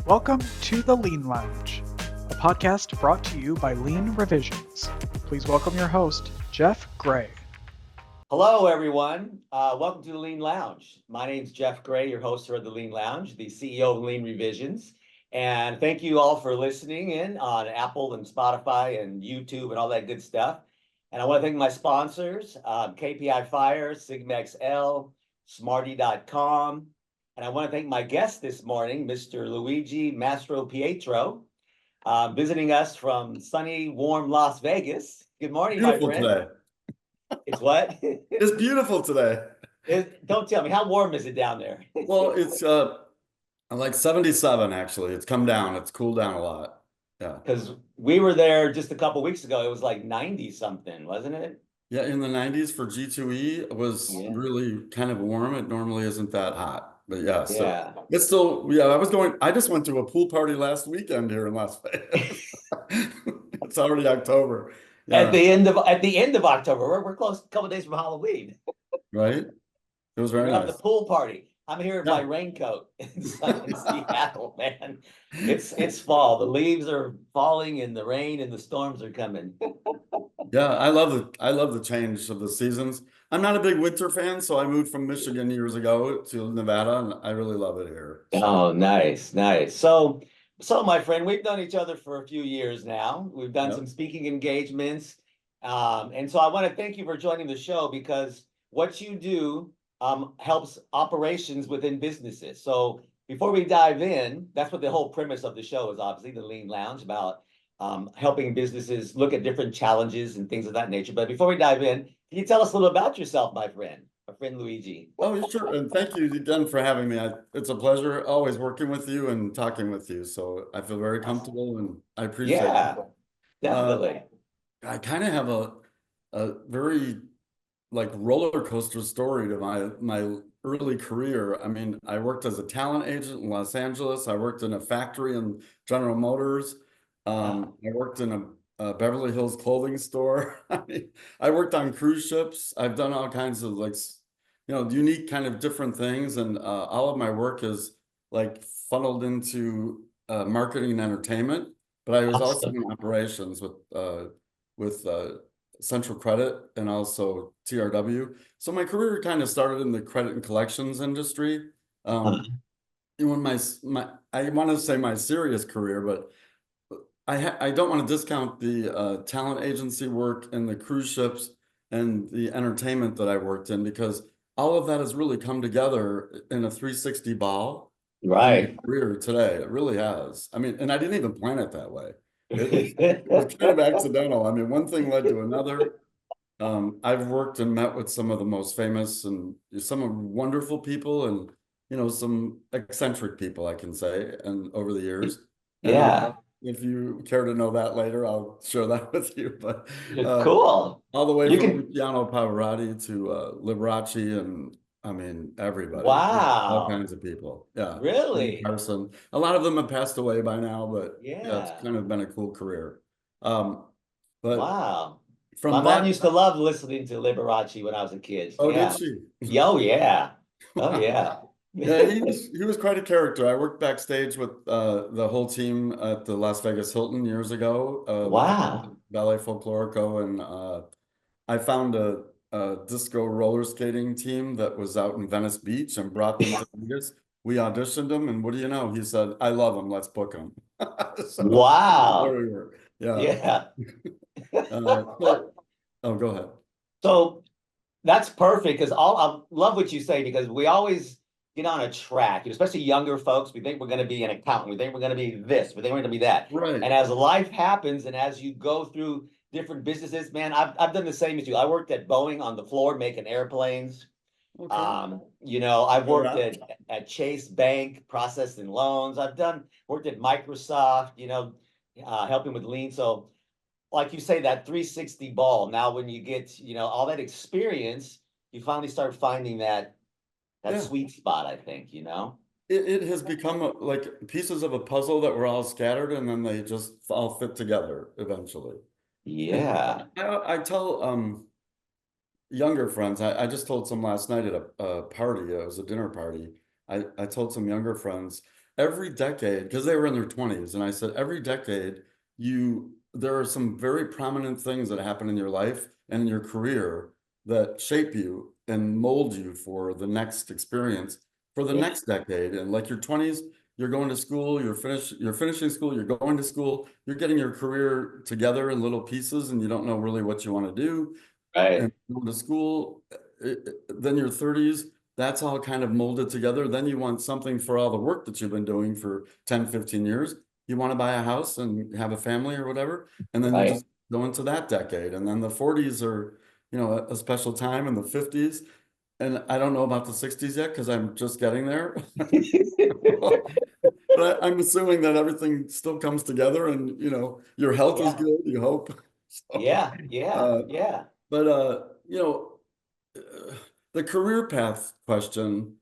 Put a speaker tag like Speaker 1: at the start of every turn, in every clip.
Speaker 1: Welcome to the Lean Lounge, a podcast brought to you by Lean Revisions. Please welcome your host, Jeff Gray.
Speaker 2: Hello, everyone. Welcome to the Lean Lounge. My name's Jeff Gray, your host of the Lean Lounge, the CEO of Lean Revisions. And thank you all for listening in on Apple and Spotify and YouTube and all that good stuff. And I want to thank my sponsors, KPI Fire, Sigma XL, Smarty.com. And I want to thank my guest this morning, Mr. Luigi Mastropietro, visiting us from sunny, warm Las Vegas. Good morning,
Speaker 3: Beautiful
Speaker 2: my friend.
Speaker 3: today.
Speaker 2: It's what?
Speaker 3: It's beautiful today.
Speaker 2: Don't tell me, how warm is it down there?
Speaker 3: Well, it's like 77 actually. It's come down. It's cooled down a lot. Yeah.
Speaker 2: Because we were there just a couple weeks ago. It was like 90 something, wasn't it?
Speaker 3: Yeah, in the 90s for G2E, it was really kind of warm. It normally isn't that hot. But yeah, so it's still, I just went to a pool party last weekend here in Las Vegas. It's already October. Yeah.
Speaker 2: At the end of October, we're close, a couple of days from Halloween.
Speaker 3: Right? It was very nice.
Speaker 2: The pool party. I'm here in my raincoat in Seattle, man. It's fall. The leaves are falling, and the rain and the storms are coming.
Speaker 3: Yeah, I love the change of the seasons. I'm not a big winter fan, so I moved from Michigan years ago to Nevada, and I really love it here.
Speaker 2: Oh, nice. So my friend, we've known each other for a few years now. We've done some speaking engagements. And so I want to thank you for joining the show, because what you do helps operations within businesses. So before we dive in, that's what the whole premise of the show is, obviously, the Lean Lounge, about helping businesses look at different challenges and things of that nature. But before we dive in, can you tell us a little about yourself, my friend Luigi?
Speaker 3: Oh, sure. And thank you again for having me. It's a pleasure always working with you and talking with you. So I feel very comfortable and I appreciate it.
Speaker 2: Yeah, definitely.
Speaker 3: I kind of have a very roller coaster story to my early career. I mean, I worked as a talent agent in Los Angeles. I worked in a factory in General Motors. I worked in a Beverly Hills clothing store. I worked on cruise ships. I've done all kinds of unique kind of different things. And all of my work is funneled into marketing and entertainment. But I was also in operations with Central Credit and also TRW. So my career kind of started in the credit and collections industry. When I want to say my serious career, but I don't want to discount the talent agency work and the cruise ships and the entertainment that I worked in, because all of that has really come together in a 360 ball.
Speaker 2: Right.
Speaker 3: In my career today. It really has. I mean, and I didn't even plan it that way. It was kind of accidental. I mean, one thing led to another. I've worked and met with some of the most famous and some wonderful people, and some eccentric people, I can say, and over the years. If you care to know that later, I'll share that with you. But
Speaker 2: cool.
Speaker 3: All the way from Luciano Pavarotti to Liberace, and I mean everybody.
Speaker 2: Wow.
Speaker 3: All kinds of people. Yeah.
Speaker 2: Really?
Speaker 3: Person. A lot of them have passed away by now, but it's kind of been a cool career. But
Speaker 2: wow. My mom used to love listening to Liberace when I was a kid.
Speaker 3: Oh, did she?
Speaker 2: Oh, yeah. Oh, yeah.
Speaker 3: Yeah, he was quite a character. I worked backstage with the whole team at the Las Vegas Hilton years ago.
Speaker 2: Wow.
Speaker 3: Ballet Folklorico, and I found a disco roller skating team that was out in Venice Beach and brought them to Vegas. We auditioned them, and what do you know? He said, "I love them. Let's book them." So,
Speaker 2: wow.
Speaker 3: There we were.
Speaker 2: Yeah.
Speaker 3: Go ahead.
Speaker 2: So that's perfect, because I love what you say, because we always get on a track, especially younger folks. We think we're going to be an accountant. We think we're going to be this. We think we're going to be that.
Speaker 3: Right.
Speaker 2: And as life happens, and as you go through different businesses, man, I've done the same as you. I worked at Boeing on the floor making airplanes.
Speaker 3: Okay.
Speaker 2: I've worked at Chase Bank processing loans. Worked at Microsoft, helping with lean. So like you say, that 360 ball. Now, when you get, all that experience, you finally start finding that sweet spot, I think,
Speaker 3: It has become like pieces of a puzzle that were all scattered, and then they just all fit together eventually.
Speaker 2: Yeah.
Speaker 3: I tell younger friends, I just told some last night at a party. It was a dinner party. I told some younger friends, every decade, because they were in their 20s, and I said, every decade, there are some very prominent things that happen in your life and in your career that shape you and mold you for the next experience for the next decade. And like your 20s, you're going to school, you're finishing school, you're going to school, you're getting your career together in little pieces, and you don't know really what you want to do.
Speaker 2: Right.
Speaker 3: And going to school, then your 30s, that's all kind of molded together. Then you want something for all the work that you've been doing for 10, 15 years. You want to buy a house and have a family or whatever. And then you
Speaker 2: Right.
Speaker 3: just go into that decade. And then the 40s are, a special time, and the 50s. And I don't know about the 60s yet because I'm just getting there. But I'm assuming that everything still comes together, and your health is
Speaker 2: Yeah.
Speaker 3: good, you hope. So,
Speaker 2: Yeah.
Speaker 3: but the career path question,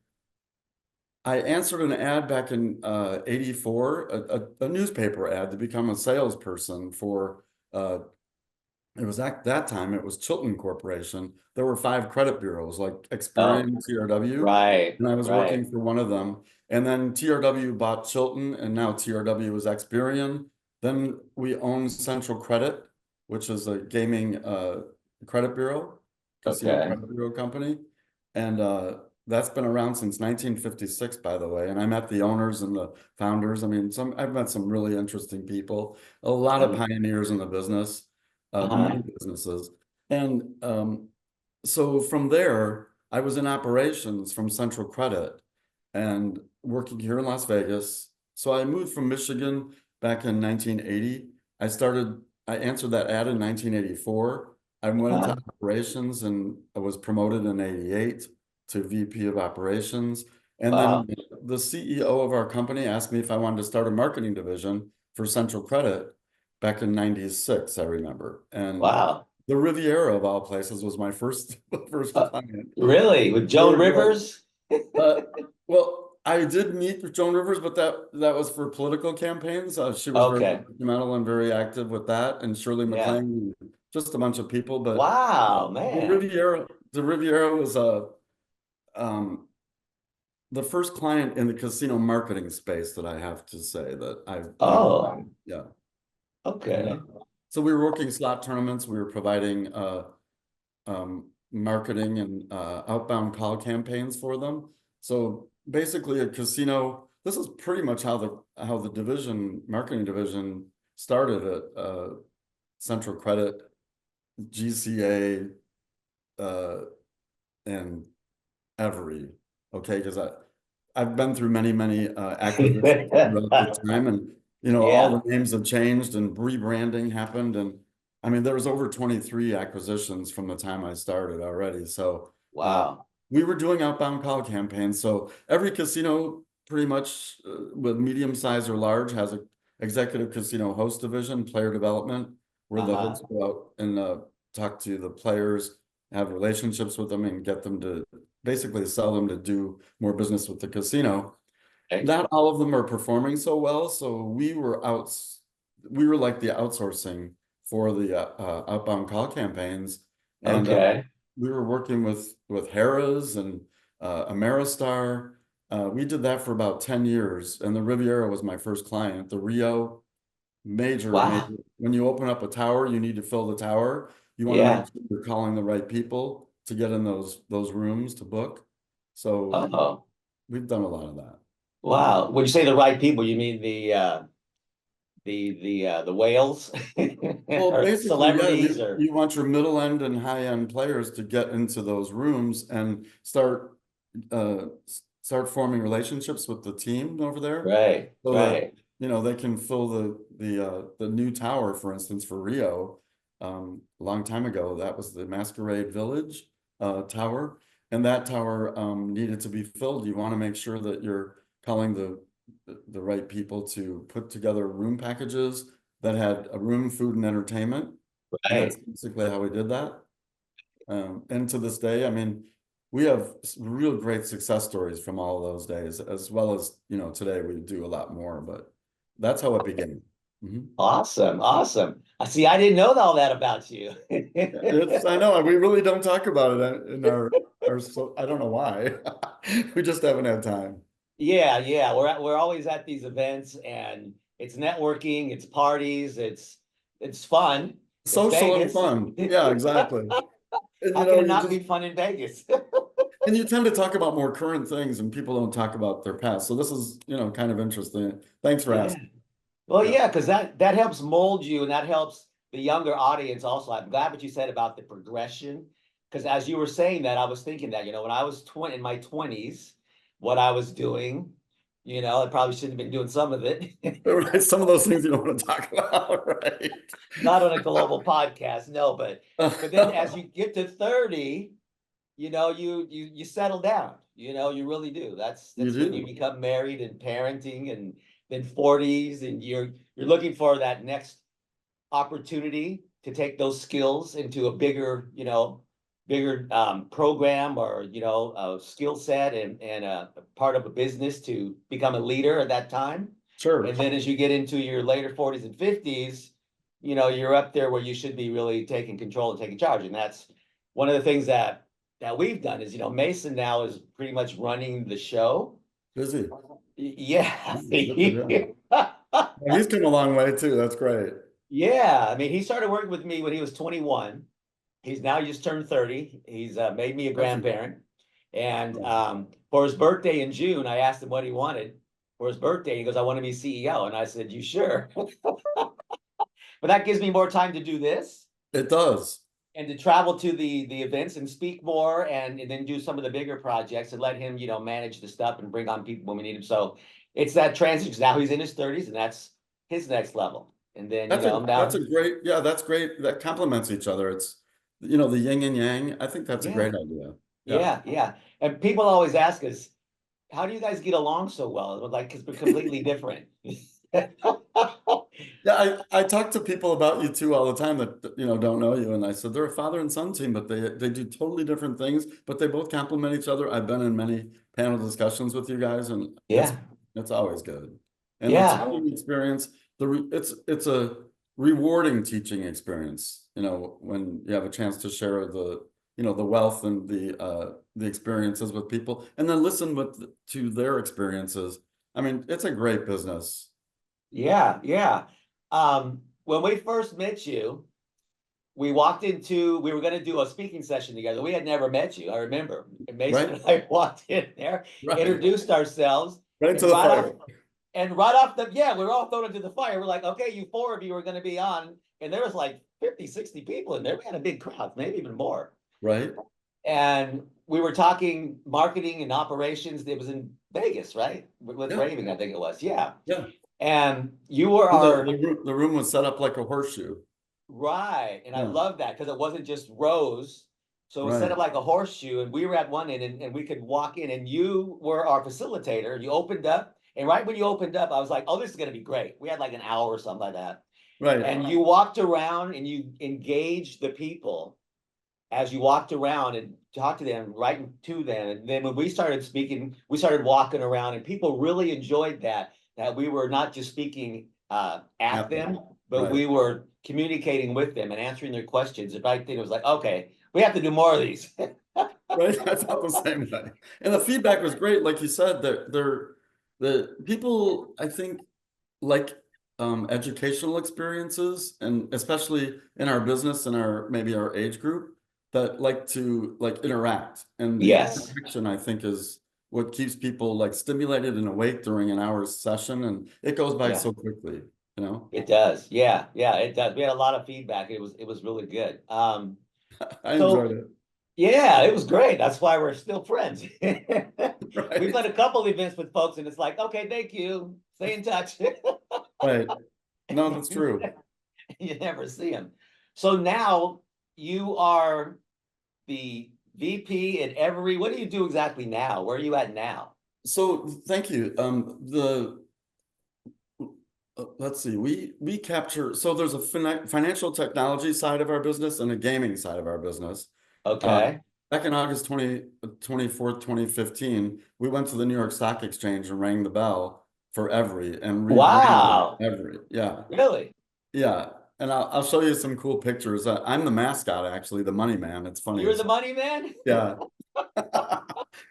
Speaker 3: I answered an ad back in 84, a newspaper ad to become a salesperson for it was at that time, it was Chilton Corporation. There were 5 credit bureaus like
Speaker 2: Oh,
Speaker 3: Experian, TRW,
Speaker 2: right.
Speaker 3: and I was
Speaker 2: Right.
Speaker 3: working for one of them. And then TRW bought Chilton, and now TRW is Experian. Then we own Central Credit, which is a gaming credit bureau, casino
Speaker 2: Okay.
Speaker 3: credit bureau company. And that's been around since 1956, by the way. And I met the owners and the founders. I mean, I've met some really interesting people, a lot of pioneers in the business, many businesses. And so from there, I was in operations from Central Credit and working here in Las Vegas. So I moved from Michigan back in 1980. I answered that ad in 1984. I went into operations and I was promoted in 88 to VP of operations. And
Speaker 2: Wow.
Speaker 3: then the CEO of our company asked me if I wanted to start a marketing division for Central Credit back in 96, I remember. And
Speaker 2: Wow.
Speaker 3: the Riviera of all places was my first client.
Speaker 2: Really? With Joan Rivers?
Speaker 3: Well, I did meet with Joan Rivers, but that was for political campaigns. She was very
Speaker 2: Okay.
Speaker 3: instrumental and very active with that, and Shirley
Speaker 2: Yeah.
Speaker 3: MacLaine, just a bunch of people. But
Speaker 2: Wow,
Speaker 3: the
Speaker 2: man.
Speaker 3: Riviera was the first client in the casino marketing space that I have to say that I've
Speaker 2: Oh,
Speaker 3: yeah.
Speaker 2: okay.
Speaker 3: So we were working slot tournaments. We were providing marketing and outbound call campaigns for them. So basically, a casino. This is pretty much how the marketing division started at Central Credit, GCA, and Everi. Okay, because I've been through many acquisitions throughout the time, and all
Speaker 2: Yeah.
Speaker 3: the names have changed and rebranding happened, and I mean there was over 23 acquisitions from the time I started already. So
Speaker 2: Wow.
Speaker 3: we were doing outbound call campaigns. So every casino, pretty much with medium size or large, has a executive casino host division, player development, where the hosts go out and talk to the players, have relationships with them, and get them to basically sell them to do more business with the casino.
Speaker 2: Okay.
Speaker 3: Not all of them are performing so well, so we were like the outsourcing for the outbound call campaigns, and
Speaker 2: Okay.
Speaker 3: we were working with Harrah's and Ameristar. We did that for about 10 years, and the Riviera was my first client. The Rio, major.
Speaker 2: Wow.
Speaker 3: When you open up a tower, you need to fill the tower. You want to
Speaker 2: Yeah.
Speaker 3: make sure you're calling the right people to get in those rooms to book. So
Speaker 2: Oh,
Speaker 3: we've done a lot of that.
Speaker 2: wow. When you say the right people, you mean the whales
Speaker 3: Well,
Speaker 2: or
Speaker 3: basically, yeah,
Speaker 2: celebrities or
Speaker 3: you want your middle end and high end players to get into those rooms and uh, start forming relationships with the team over there,
Speaker 2: right,
Speaker 3: so that
Speaker 2: right.
Speaker 3: they can fill the new tower, for instance, for Rio. A long time ago, that was the Masquerade Village tower, and that tower needed to be filled. You want to make sure that you're calling the right people to put together room packages that had a room, food, and entertainment. And that's
Speaker 2: Right.
Speaker 3: basically how we did that. And to this day, I mean, we have real great success stories from all of those days, as well as, today we do a lot more, but that's how it began. Mhm.
Speaker 2: Awesome, awesome. I see. I didn't know all that about you.
Speaker 3: I know, we really don't talk about it in our so I don't know why. We just haven't had time.
Speaker 2: Yeah. We're always at these events, and it's networking, it's parties, it's fun. It's
Speaker 3: Social and
Speaker 2: Vegas.
Speaker 3: fun. Yeah, exactly. And
Speaker 2: How
Speaker 3: you
Speaker 2: can
Speaker 3: know,
Speaker 2: it
Speaker 3: you
Speaker 2: not
Speaker 3: just
Speaker 2: be fun in Vegas?
Speaker 3: and you tend to talk about more current things and people don't talk about their past. So this is, kind of interesting. Thanks for
Speaker 2: Yeah.
Speaker 3: asking.
Speaker 2: Well,
Speaker 3: Yeah.
Speaker 2: yeah, because that helps mold you, and that helps the younger audience also. I'm glad what you said about the progression, because as you were saying that, I was thinking that, when I was 20 in my 20s, what I was doing, I probably shouldn't have been doing some of it.
Speaker 3: Right. Some of those things you don't want to talk about, right?
Speaker 2: Not on a global podcast, no, but then as you get to 30, you settle down, you really do.
Speaker 3: You
Speaker 2: That's when you
Speaker 3: do.
Speaker 2: become married and parenting, and then 40s, and you're looking for that next opportunity to take those skills into a bigger program, or a skill set, and a part of a business to become a leader at that time.
Speaker 3: Sure.
Speaker 2: And then as you get into your later 40s and 50s, you're up there where you should be really taking control and taking charge. And that's one of the things that we've done is, Mason now is pretty much running the show.
Speaker 3: Busy.
Speaker 2: Yeah.
Speaker 3: Good for him. Well, he's come a long way too. That's great.
Speaker 2: Yeah, I mean, he started working with me when he was 21. He's now just turned 30. He's made me a
Speaker 3: That's a-
Speaker 2: grandparent. And for his birthday in June, I asked him what he wanted for his birthday. He goes, I want to be CEO. And I said, you sure? But that gives me more time to do this
Speaker 3: It does.
Speaker 2: and to travel to the events and speak more, and then do some of the bigger projects, and let him, manage the stuff and bring on people when we need him. So it's that transition. Now he's in his 30s, and that's his next level. And then,
Speaker 3: That's
Speaker 2: now,
Speaker 3: a great, yeah, that's great. That complements each other. It's, the yin and yang. I think that's a
Speaker 2: yeah,
Speaker 3: great idea. Yeah.
Speaker 2: yeah. And people always ask us, how do you guys get along so well? Like, because we're completely different.
Speaker 3: Yeah, I talk to people about you too all the time that don't know you, and I said they're a father and son team, but they do totally different things, but they both complement each other. I've been in many panel discussions with you guys, and
Speaker 2: Yeah,
Speaker 3: it's always good, and it's a
Speaker 2: yeah,
Speaker 3: learning experience. It's a rewarding teaching experience. When you have a chance to share the wealth and the experiences with people, and then listen to their experiences. I mean, it's a great business.
Speaker 2: yeah. When we first met you, we we were going to do a speaking session together. We had never met you. I remember. And Mason
Speaker 3: Right?
Speaker 2: and I walked in there,
Speaker 3: Right.
Speaker 2: introduced ourselves,
Speaker 3: Right
Speaker 2: and
Speaker 3: into the fire.
Speaker 2: right off yeah, we were all thrown into the fire. We're like, okay, you four of you are going to be on. And there was like 50, 60 people in there. We had a big crowd, maybe even more.
Speaker 3: Right.
Speaker 2: And we were talking marketing and operations. It was in Vegas, right? With
Speaker 3: Yeah.
Speaker 2: Raving, I think it was. Yeah.
Speaker 3: Yeah.
Speaker 2: And you were
Speaker 3: The room was set up like a horseshoe.
Speaker 2: right. And I
Speaker 3: Yeah.
Speaker 2: love that because it wasn't just rows. So it was set
Speaker 3: Right.
Speaker 2: up like a horseshoe, and we were at one end, and we could walk in, and you were our facilitator. You opened up, and right when you opened up, I was like, oh, this is going to be great. We had like an hour or something like that.
Speaker 3: Right.
Speaker 2: And you walked around and you engaged the people as you walked around and talked to them, right to them. And then when we started speaking, we started walking around, and people really enjoyed that we were not just speaking at them, but
Speaker 3: Right.
Speaker 2: we were communicating with them and answering their questions. And right then it was like, okay, we have to do more of these.
Speaker 3: Right. I felt the same way. And the feedback was great. Like you said, the people, I think, like educational experiences, and especially in our business and maybe our age group, that like to interact. And the
Speaker 2: Yes.
Speaker 3: interaction, I think, is what keeps people like stimulated and awake during an hour's session, and it goes by
Speaker 2: Yeah.
Speaker 3: so quickly,
Speaker 2: It does. Yeah, it does. We had a lot of feedback. It was really good.
Speaker 3: I
Speaker 2: So
Speaker 3: enjoyed it.
Speaker 2: yeah, it was great. That's why we're still friends. We've
Speaker 3: Right.
Speaker 2: done a couple events with folks, and it's like, okay, thank you. Stay in touch.
Speaker 3: Right. No, that's true.
Speaker 2: You never see them. So now you are the VP at Everi. What do you do exactly now? Where are you at now?
Speaker 3: So thank you. Let's see, we capture, so there's a financial technology side of our business and a gaming side of our business.
Speaker 2: Okay.
Speaker 3: Back in August 24th, 2015, we went to the New York Stock Exchange and rang the bell for Everi and
Speaker 2: Wow.
Speaker 3: rebranded Everi. Yeah.
Speaker 2: Really?
Speaker 3: Yeah. And I'll show you some cool pictures. I'm the mascot, actually, the money man. It's funny.
Speaker 2: You're the money man?
Speaker 3: Yeah.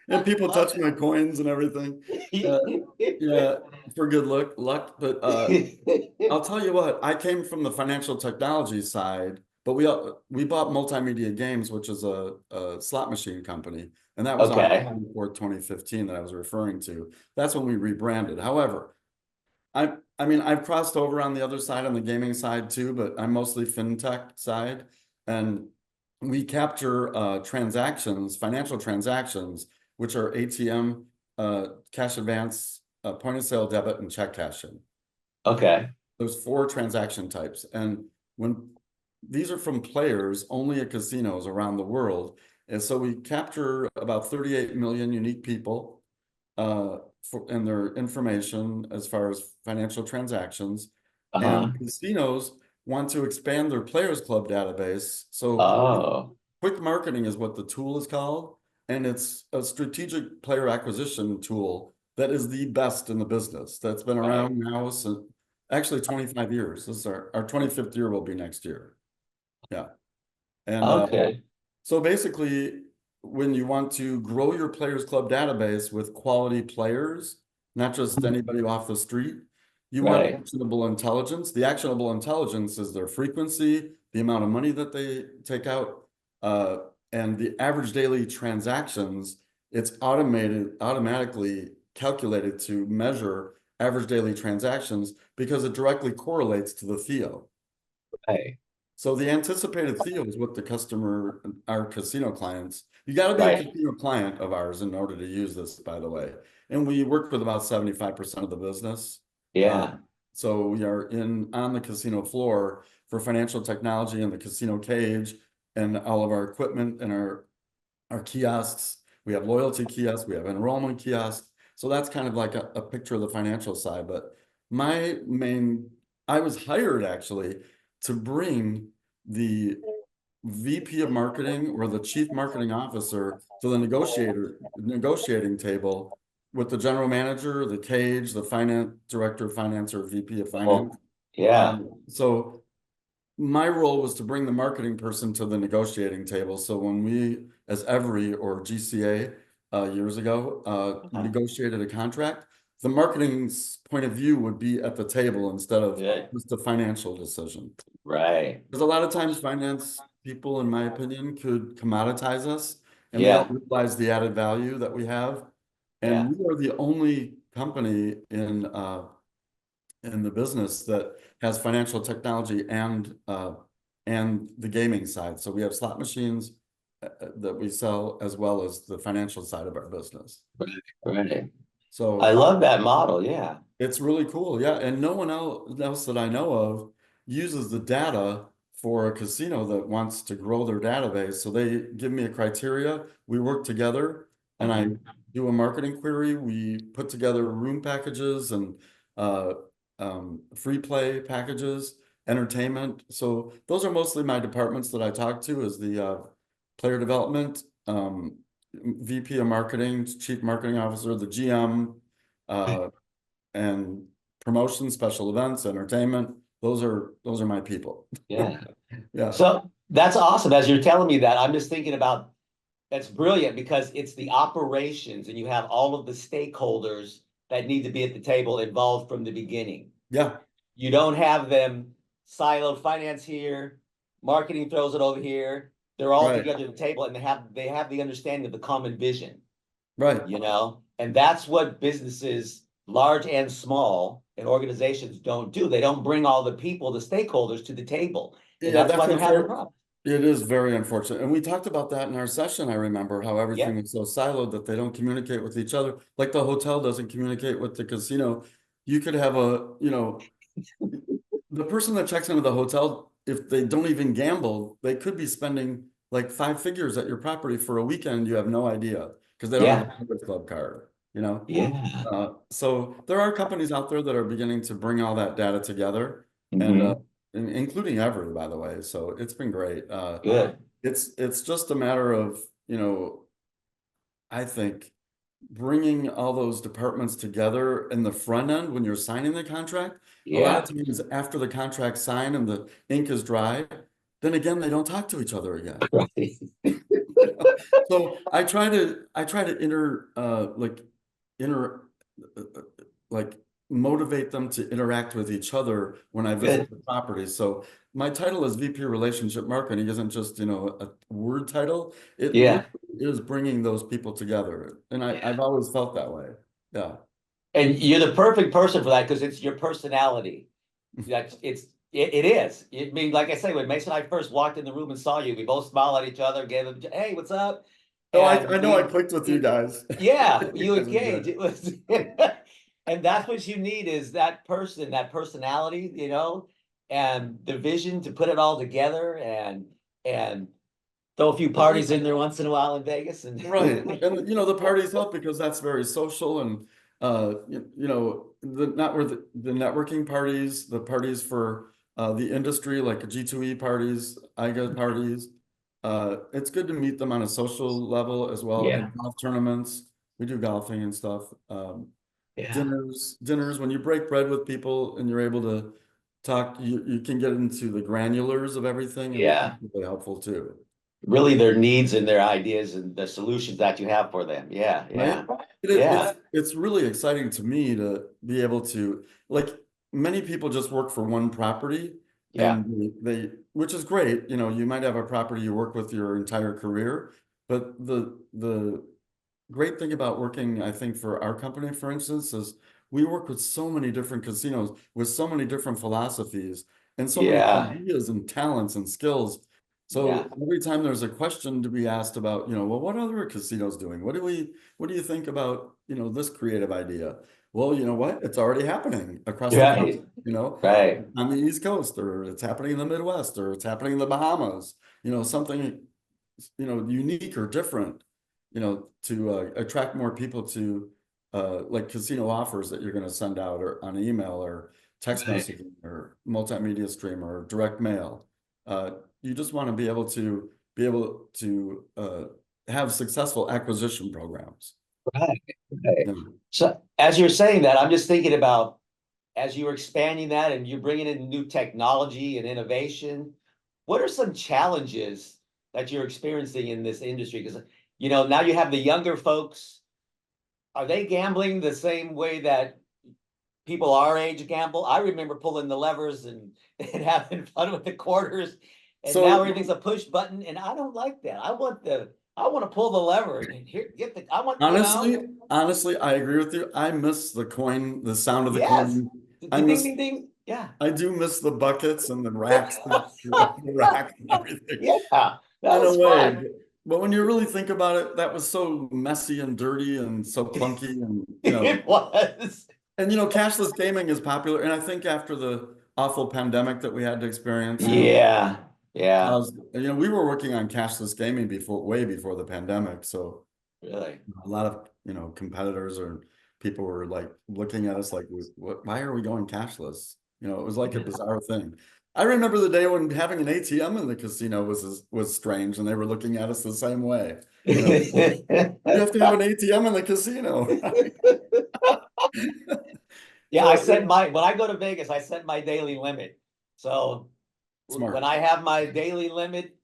Speaker 3: And people touch my coins and everything. Yeah, for good luck. But I'll tell you what, I came from the financial technology side, but we bought Multimedia Games, which is a slot machine company, and that was
Speaker 2: Okay.
Speaker 3: October 4th, 2015 that I was referring to. That's when we rebranded. However, I mean, I've crossed over on the other side, on the gaming side too, but I'm mostly fintech side, and we capture transactions, financial transactions, which are ATM, cash advance, point of sale debit, and check cashing.
Speaker 2: Okay.
Speaker 3: Those 4 transaction types. And when these are from players only at casinos around the world. And so we capture about 38 million unique people and their information as far as financial transactions.
Speaker 2: Uh-huh.
Speaker 3: And casinos want to expand their Players Club database. So
Speaker 2: Oh,
Speaker 3: quick marketing is what the tool is called. And it's a strategic player acquisition tool that is the best in the business. That's been
Speaker 2: right.
Speaker 3: around now since actually 25 years. This is our 25th year will be next year. Yeah. And
Speaker 2: Okay.
Speaker 3: so basically, when you want to grow your Players Club database with quality players, not just anybody off the street, you want
Speaker 2: Right.
Speaker 3: actionable intelligence. The actionable intelligence is their frequency, the amount of money that they take out, and the average daily transactions. It's automatically calculated to measure average daily transactions because it directly correlates to the theo.
Speaker 2: Right.
Speaker 3: So the anticipated theo is what the customer, our casino clients, you got to be a
Speaker 2: Right.
Speaker 3: casino client of ours in order to use this, by the way. And we work with about 75% of the business.
Speaker 2: Yeah.
Speaker 3: So we are on the casino floor for financial technology and the casino cage and all of our equipment and our kiosks. We have loyalty kiosks, we have enrollment kiosks. So that's kind of like a picture of the financial side. But I was hired actually to bring the VP of marketing or the chief marketing officer to the negotiating table with the general manager, the cage, the finance director of finance, or VP of finance.
Speaker 2: Well, yeah.
Speaker 3: So my role was to bring the marketing person to the negotiating table. So when we, as Everi or GCA years ago, negotiated a contract, the marketing's point of view would be at the table instead of
Speaker 2: Yeah.
Speaker 3: just a financial decision.
Speaker 2: Right.
Speaker 3: Because a lot of times finance people, in my opinion, could commoditize us and they
Speaker 2: Yeah.
Speaker 3: don't realize the added value that we have.
Speaker 2: Yeah.
Speaker 3: And we are the only company in the business that has financial technology and the gaming side. So we have slot machines that we sell as well as the financial side of our business.
Speaker 2: Right. I
Speaker 3: So
Speaker 2: love that model. Yeah.
Speaker 3: it's really cool. Yeah. And no one else that I know of uses the data for a casino that wants to grow their database. So they give me a criteria. We work together and I do a marketing query. We put together room packages and free play packages, entertainment. So those are mostly my departments that I talk to is the player development, VP of marketing, chief marketing officer, the GM, and promotion, special events, entertainment. Those are my people.
Speaker 2: Yeah.
Speaker 3: Yeah.
Speaker 2: So that's awesome. As you're telling me that, I'm just thinking about that's brilliant because it's the operations and you have all of the stakeholders that need to be at the table involved from the beginning.
Speaker 3: Yeah.
Speaker 2: You don't have them siloed, finance here, marketing throws it over here. They're all
Speaker 3: Right.
Speaker 2: together at the table and they have the understanding of the common vision,
Speaker 3: Right.
Speaker 2: and that's what businesses, large and small, and organizations don't do. They don't bring all the people, the stakeholders to the table. And
Speaker 3: Yeah,
Speaker 2: that's why they're having problems.
Speaker 3: It is very unfortunate. And we talked about that in our session. I remember how everything is so siloed that they don't communicate with each other. Like the hotel doesn't communicate with the casino. You could have the person that checks into the hotel, if they don't even gamble, they could be spending like 5 figures at your property for a weekend. You have no idea because they don't have a Players Club card,
Speaker 2: Yeah.
Speaker 3: So there are companies out there that are beginning to bring all that data together and including Everi, by the way. So it's been great.
Speaker 2: Good.
Speaker 3: It's just a matter of, I think bringing all those departments together in the front end when you're signing the contract. A lot of times after the contract's signed and the ink is dry, then again, they don't talk to each other again.
Speaker 2: Right.
Speaker 3: So I try to inter like motivate them to interact with each other when I visit the property. So my title as VP Relationship Marketing isn't just, a word title. It really
Speaker 2: Yeah.
Speaker 3: is bringing those people together. And I've always felt that way. Yeah.
Speaker 2: And you're the perfect person for that because it's your personality. It is. I mean, like I say, when Mason and I first walked in the room and saw you, we both smiled at each other, gave them, hey, what's up?
Speaker 3: Oh,
Speaker 2: And
Speaker 3: I know I clicked with you guys.
Speaker 2: yeah, you
Speaker 3: You guys are
Speaker 2: engage.
Speaker 3: good.
Speaker 2: It was, and that's what you need is that person, that personality, and the vision to put it all together and throw a few parties in there once in a while in Vegas and
Speaker 3: Right. And the parties help because that's very social and the networking parties, the parties for the industry like G2E parties, IGA parties. It's good to meet them on a social level as well.
Speaker 2: yeah,
Speaker 3: And golf tournaments. We do golfing and stuff.
Speaker 2: yeah,
Speaker 3: Dinners, when you break bread with people and you're able to talk, you can get into the granulars of everything, and
Speaker 2: yeah.
Speaker 3: that's really helpful too.
Speaker 2: Really their needs and their ideas and the solutions that you have for them. Yeah,
Speaker 3: Right?
Speaker 2: yeah, yeah,
Speaker 3: It's really exciting to me to be able to, like, many people just work for one property
Speaker 2: yeah,
Speaker 3: and which is great, you might have a property you work with your entire career, but the great thing about working, I think, for our company, for instance, is we work with so many different casinos with so many different philosophies and so many
Speaker 2: yeah,
Speaker 3: ideas and talents and skills.
Speaker 2: yeah.
Speaker 3: So every time there's a question to be asked about, well, what other casinos doing? What do you think about, this creative idea? Well, you know what? It's already happening across the country,
Speaker 2: Right, right.
Speaker 3: on the East Coast, or it's happening in the Midwest, or it's happening in the Bahamas, something, unique or different, to attract more people to like casino offers that you're going to send out or on email or text
Speaker 2: Right.
Speaker 3: messaging or multimedia stream or direct mail. You just want to be able to have successful acquisition programs.
Speaker 2: Right. Right.
Speaker 3: Yeah.
Speaker 2: So as you're saying that, I'm just thinking about as you're expanding that and you're bringing in new technology and innovation, what are some challenges that you're experiencing in this industry? Because, now you have the younger folks. Are they gambling the same way that people our age gamble? I remember pulling the levers and having fun with the quarters. And now
Speaker 3: So
Speaker 2: everything's a push button. And I don't like that. I want to pull the lever and here I want,
Speaker 3: honestly, I agree with you. I miss the coin, the sound of the
Speaker 2: yes.
Speaker 3: coin. I
Speaker 2: Ding, ding,
Speaker 3: miss
Speaker 2: ding, ding. Yeah.
Speaker 3: I do miss the buckets and the racks, the rack and everything.
Speaker 2: Yeah. That
Speaker 3: In a
Speaker 2: was
Speaker 3: way,
Speaker 2: fun.
Speaker 3: but when you really think about it, that was so messy and dirty and so clunky, and
Speaker 2: It was.
Speaker 3: cashless gaming is popular. And I think after the awful pandemic that we had to experience,
Speaker 2: Yeah. Yeah.
Speaker 3: caused, we were working on cashless gaming way before the pandemic. So
Speaker 2: Really.
Speaker 3: a lot of, competitors or people were like looking at us like, why are we going cashless? It was like a bizarre thing. I remember the day when having an ATM in the casino was strange, and they were looking at us the same way. You have to have an ATM in the casino.
Speaker 2: Yeah,
Speaker 3: So
Speaker 2: when I go to Vegas, I set my daily limit. So when
Speaker 3: smart,
Speaker 2: I have my daily limit,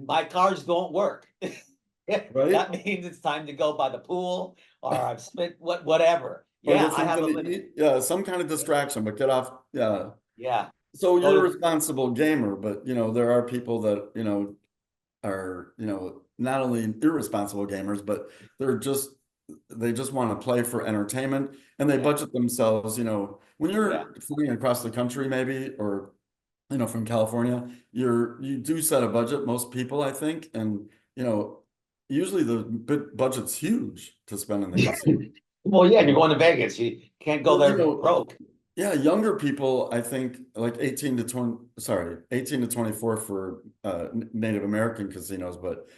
Speaker 2: my cards don't work.
Speaker 3: right?
Speaker 2: That means it's time to go by the pool or I've spent whatever.
Speaker 3: Or
Speaker 2: Yeah,
Speaker 3: get
Speaker 2: I have
Speaker 3: something
Speaker 2: a
Speaker 3: to
Speaker 2: limit.
Speaker 3: eat. Yeah, some kind of distraction, but get off. Yeah.
Speaker 2: Yeah.
Speaker 3: So
Speaker 2: Go
Speaker 3: you're a
Speaker 2: to
Speaker 3: responsible gamer, but there are people that, are, not only irresponsible gamers, but they just want to play for entertainment, and they
Speaker 2: yeah,
Speaker 3: budget themselves, when
Speaker 2: yeah.
Speaker 3: you're flying across the country maybe, or from California, you do set a budget, most people, I think, and usually the budget's huge to spend in the casino.
Speaker 2: Well, yeah, you're going to Vegas. You can't go
Speaker 3: Well,
Speaker 2: there broke.
Speaker 3: yeah, younger people, I think, like 18 to 24 for Native American casinos, but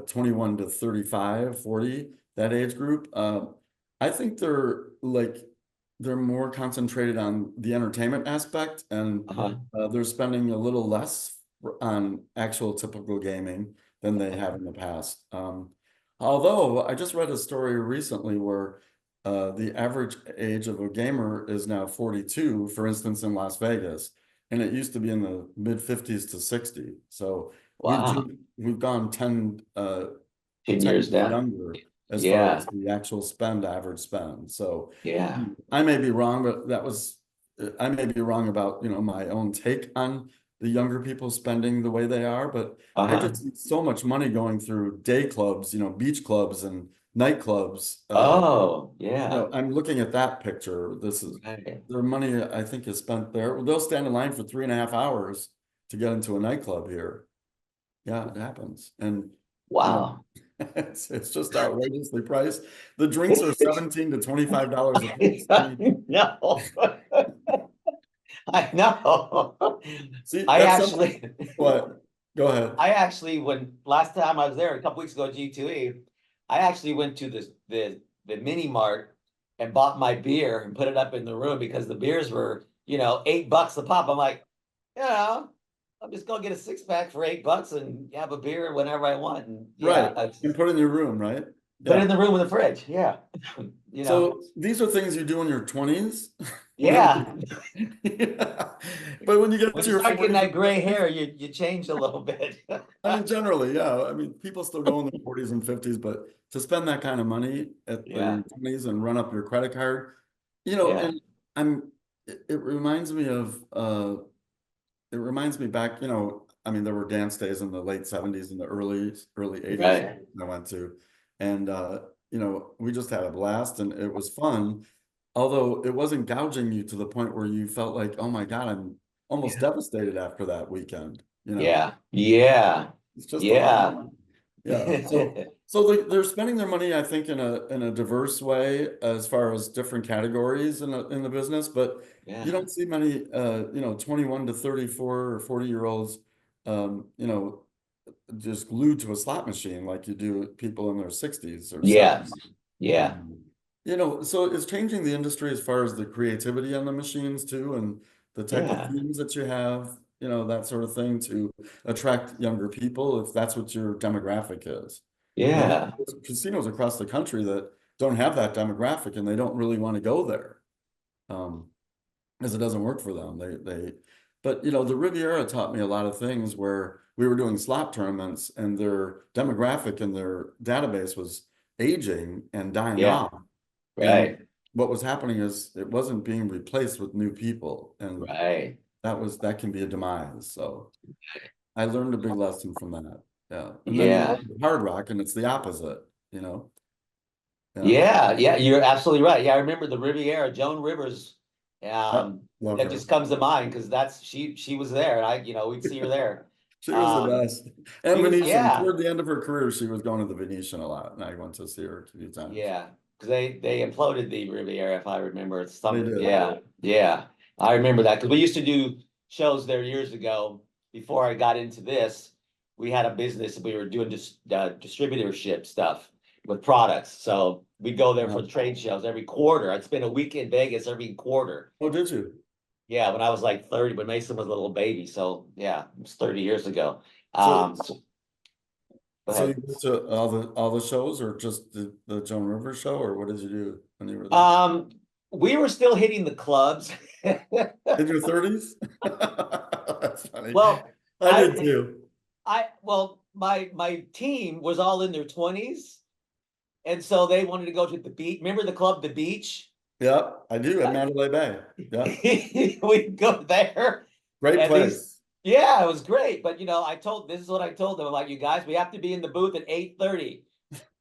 Speaker 3: 21 to 35, 40, that age group. I think they're more concentrated on the entertainment aspect, and
Speaker 2: Uh-huh.
Speaker 3: they're spending a little less on actual typical gaming than they have in the past. Although I just read a story recently where the average age of a gamer is now 42, for instance, in Las Vegas, and it used to be in the mid 50s to 60. So we've
Speaker 2: Wow.
Speaker 3: we've gone 10
Speaker 2: 10
Speaker 3: 10
Speaker 2: years
Speaker 3: years
Speaker 2: down.
Speaker 3: younger as far
Speaker 2: Yeah.
Speaker 3: as the actual spend, average spend. So
Speaker 2: Yeah.
Speaker 3: I may be wrong, but I may be wrong about, my own take on the younger people spending the way they are, but I
Speaker 2: Uh-huh.
Speaker 3: just see so much money going through day clubs, beach clubs and nightclubs.
Speaker 2: Oh, yeah.
Speaker 3: I'm looking at that picture. This is
Speaker 2: Right.
Speaker 3: their money, I think, is spent there. They'll stand in line for 3.5 hours to get into a nightclub here. Yeah, it happens. And
Speaker 2: Wow.
Speaker 3: it's just outrageously priced. The drinks are $17 to $25 a piece.
Speaker 2: No. I know.
Speaker 3: See,
Speaker 2: I
Speaker 3: that's something.
Speaker 2: actually,
Speaker 3: What? Go ahead.
Speaker 2: when last time I was there a couple weeks ago at G2E, I actually went to the mini mart and bought my beer and put it up in the room because the beers were, $8 a pop. I'm like, I'm just gonna get a 6-pack for $8 and have a beer whenever I want. And
Speaker 3: Right.
Speaker 2: I
Speaker 3: And put it in your room, right?
Speaker 2: put it
Speaker 3: Yeah.
Speaker 2: in the room in the fridge. Yeah.
Speaker 3: So these are things you do in your 20s.
Speaker 2: Yeah.
Speaker 3: Yeah. But when you get
Speaker 2: When
Speaker 3: to
Speaker 2: you
Speaker 3: your
Speaker 2: start getting
Speaker 3: 40s
Speaker 2: that
Speaker 3: and
Speaker 2: gray
Speaker 3: 50s,
Speaker 2: hair, you change a little bit.
Speaker 3: I mean, generally, yeah. I mean, people still go in their 40s and 50s, but to spend that kind of money in
Speaker 2: Yeah.
Speaker 3: your 20s and run up your credit card,
Speaker 2: Yeah.
Speaker 3: and it reminds me of it reminds me back, I mean, there were dance days in the late 70s and the early 80s
Speaker 2: Right.
Speaker 3: I went to. And we just had a blast and it was fun. Although it wasn't gouging you to the point where you felt like, oh my God, I'm almost devastated after that weekend.
Speaker 2: Yeah. Yeah.
Speaker 3: It's just a lot of
Speaker 2: Yeah.
Speaker 3: money. Yeah. So they're spending their money, I think, in a diverse way as far as different categories in the business, but
Speaker 2: Yeah.
Speaker 3: you don't see many 21 to 34 or 40-year-olds just glued to a slot machine like you do people in their 60s or
Speaker 2: Yes.
Speaker 3: 70s.
Speaker 2: Yeah.
Speaker 3: So it's changing the industry as far as the creativity on the machines too, and the type of
Speaker 2: Yeah.
Speaker 3: themes that you have, that sort of thing to attract younger people, if that's what your demographic is.
Speaker 2: Yeah.
Speaker 3: There's casinos across the country that don't have that demographic and they don't really want to go there. Because it doesn't work for them. But the Riviera taught me a lot of things where we were doing slot tournaments and their demographic and their database was aging and dying
Speaker 2: Yeah.
Speaker 3: off.
Speaker 2: Right.
Speaker 3: And what was happening is it wasn't being replaced with new people. And
Speaker 2: Right.
Speaker 3: that can be a demise. So I learned a big lesson from that. Yeah. And then
Speaker 2: Yeah.
Speaker 3: Hard Rock and it's the opposite, Yeah.
Speaker 2: Yeah. Yeah. You're absolutely right. Yeah. I remember the Riviera, Joan Rivers.
Speaker 3: Love
Speaker 2: That
Speaker 3: her.
Speaker 2: just comes to mind because she was there and we'd see her there.
Speaker 3: She was the best. And
Speaker 2: She was,
Speaker 3: Venetian,
Speaker 2: yeah.
Speaker 3: toward the end of her career, she was going to the Venetian a lot, and I went to see her a few times.
Speaker 2: Yeah. Because they imploded the Riviera, if I remember.
Speaker 3: They did.
Speaker 2: Yeah. Yeah. I remember that because we used to do shows there years ago before I got into this. We had a business, we were doing just distributorship stuff with products. So we'd go there for trade shows every quarter. I'd spend a week in Vegas every quarter.
Speaker 3: Oh, did you?
Speaker 2: Yeah, when I was like 30, when Mason was a little baby. So yeah, it was 30 years ago.
Speaker 3: So
Speaker 2: Go
Speaker 3: you
Speaker 2: ahead.
Speaker 3: went to all the shows, or just the Joan Rivers show, or what did you do when you were there?
Speaker 2: We were still hitting the clubs.
Speaker 3: In your 30s? That's funny.
Speaker 2: Well,
Speaker 3: I did too.
Speaker 2: My team was all in their 20s, and so they wanted to go to the beach. Remember the club, the Beach?
Speaker 3: Yeah, I do at Mandalay Bay. Yeah,
Speaker 2: We'd go there.
Speaker 3: great
Speaker 2: And
Speaker 3: place.
Speaker 2: yeah, it was great. But this is what I told them. I'm like, you guys, we have to be in the booth at 8:30.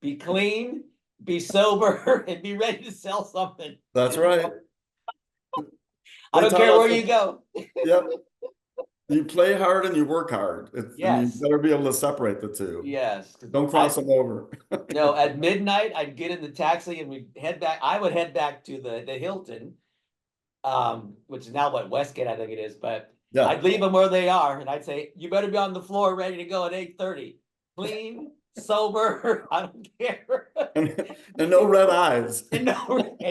Speaker 2: Be clean, be sober, and be ready to sell something.
Speaker 3: That's right.
Speaker 2: I don't care where you go.
Speaker 3: Yep. You play hard and you work hard.
Speaker 2: Yes.
Speaker 3: And you better be able to separate the two.
Speaker 2: Yes.
Speaker 3: Don't cross them over.
Speaker 2: At midnight, I'd get in the taxi and we'd head back. I would head back to the Hilton, which is now Westgate, I think it is. But
Speaker 3: yeah.
Speaker 2: I'd leave them where they are, and I'd say, "You better be on the floor, ready to go at 8:30, clean, sober. I don't care,
Speaker 3: and no red eyes,
Speaker 2: and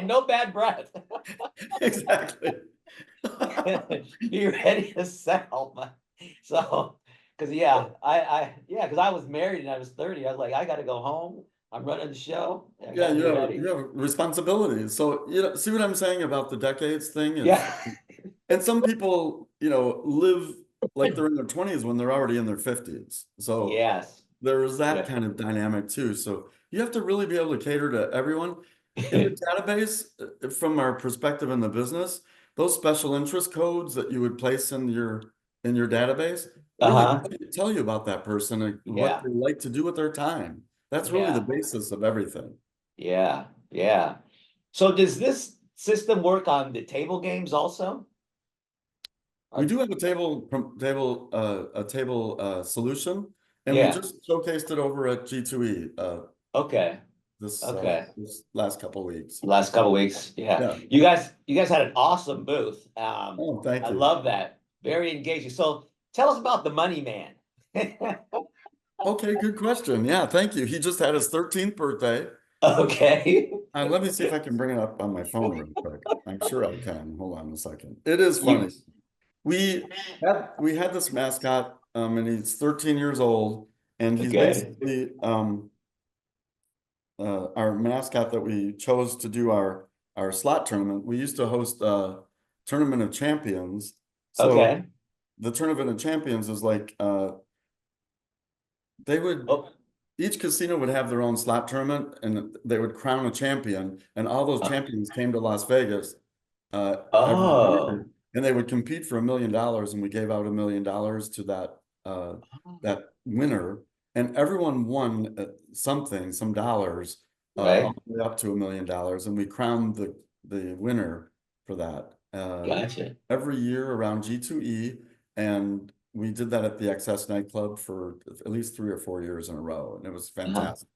Speaker 2: no bad breath."
Speaker 3: Exactly.
Speaker 2: Be ready to sell. So, because because I was married and I was 30. I was like, I got to go home. I'm running the show.
Speaker 3: Yeah, you have responsibilities. So see what I'm saying about the decades thing?
Speaker 2: Yeah.
Speaker 3: And some people, live like they're in their 20s when they're already in their 50s. So
Speaker 2: yes.
Speaker 3: There is that
Speaker 2: Yeah.
Speaker 3: kind of dynamic too. So you have to really be able to cater to everyone. In the database, from our perspective in the business, those special interest codes that you would place in your database really
Speaker 2: Uh-huh.
Speaker 3: tell you about that person and what
Speaker 2: Yeah.
Speaker 3: they like to do with their time. That's really the
Speaker 2: Yeah.
Speaker 3: basis of everything.
Speaker 2: Yeah. Yeah. So does this system work on the table games also?
Speaker 3: We do have a table solution, and we
Speaker 2: Yeah.
Speaker 3: just showcased it over at G2E
Speaker 2: Okay.
Speaker 3: this
Speaker 2: Okay.
Speaker 3: this last couple weeks.
Speaker 2: Last couple weeks. Yeah.
Speaker 3: Yeah.
Speaker 2: You guys had an awesome booth.
Speaker 3: Oh, thank
Speaker 2: I
Speaker 3: you.
Speaker 2: love that. Very engaging. So tell us about the Money Man.
Speaker 3: Okay, good question. Yeah, thank you. He just had his 13th birthday.
Speaker 2: Okay.
Speaker 3: Let me see if I can bring it up on my phone real quick. I'm sure I can. Hold on a second. It is
Speaker 2: You,
Speaker 3: funny. We had this mascot, and he's 13 years old, and he's
Speaker 2: okay.
Speaker 3: basically our mascot that we chose to do our slot tournament. We used to host a tournament of champions. So
Speaker 2: Okay.
Speaker 3: the tournament of champions is like they would
Speaker 2: Oh.
Speaker 3: each casino would have their own slot tournament, and they would crown a champion, and all those champions came to Las Vegas every
Speaker 2: Oh.
Speaker 3: year, and they would compete for $1 million, and we gave out $1 million to that winner, and everyone won some dollars, all
Speaker 2: Right.
Speaker 3: the way up to $1 million, and we crowned the winner for that
Speaker 2: Gotcha.
Speaker 3: every year around G2E, and we did that at the XS nightclub for at least 3 or 4 years in a row, and it was
Speaker 2: Uh-huh.
Speaker 3: fantastic.